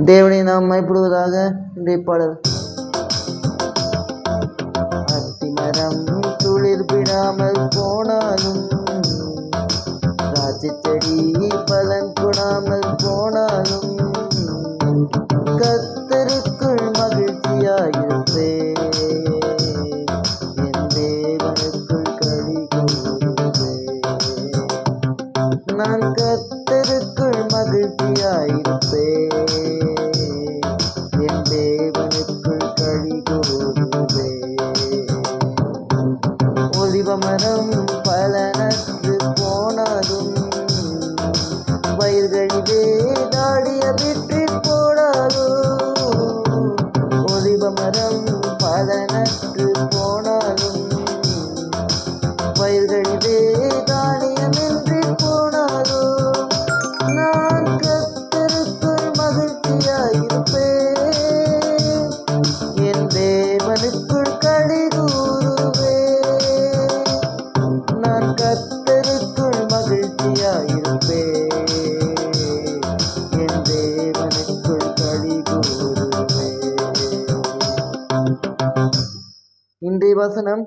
தேவனை நாம் மைப்படுவதாக. இன்றைய பாடல். அத்திமரம் துளிர் விடாமல் போனாலும், திராட்சை செடி பலன் கொடாமல் போனாலும், கர்த்தருக்குள் மகிழ்ச்சியாயிருப்பே, என் தேவனுக்குள் களி கூறுவே. நான் கர்த்தருக்குள் மகிழ்ச்சியாயிருப்பே, என் தேவனுக்குள் களி கூறுவே. ஒலிவமரம் பலனற்று போனாலும், வயல்களிலே தாடிய விற்று போனாலும், ஒலிவமரம் பலனற்று போனாலும், வயல்களிலே தானியமின்றி போனாலும், நான் கர்த்தருக்குள் மகிழ்ச்சியாயிருப்பேன், என் தேவனுக்குள் களி கூறுவேன். நான் கர்த்தருக்குள் மகிழ்ச்சியாயிருப்பேன், என் தேவனுக்குள் களி கூறுவேன். இன்றைய வசனம்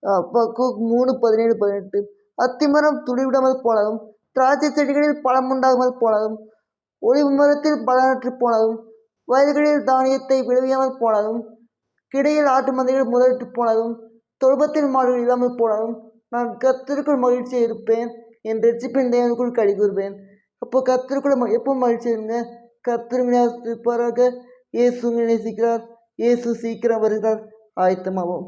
3:17-18. அத்திமரம் துளிவிடாமல் போனாலும், திராட்சை செடிகளில் பழம் உண்டாகாமல் போனாலும், ஒலிவ மரத்தில் பலனற்று போனாலும், வயல்களில் தானியத்தை விளைவியாமல் போனாலும், கிடையில் ஆட்டு மந்தைகள் முதலிட்டு போனாலும், தொழுபத்தில் மாடுகள் இல்லாமல் போனாலும், நான் கர்த்தருக்குள் மகிழ்ச்சியாக இருப்பேன், என் ரட்சிப்பின் தேவனுக்குள் களி கூறுவேன். அப்போ கர்த்தருக்குள்ள எப்போ மகிழ்ச்சி இருங்க. கர்த்தர் இருப்பாராக. இயேசு நேசிக்கிறார். இயேசு சீக்கிரம் வருகிறார். ஆயத்தமாவோம்.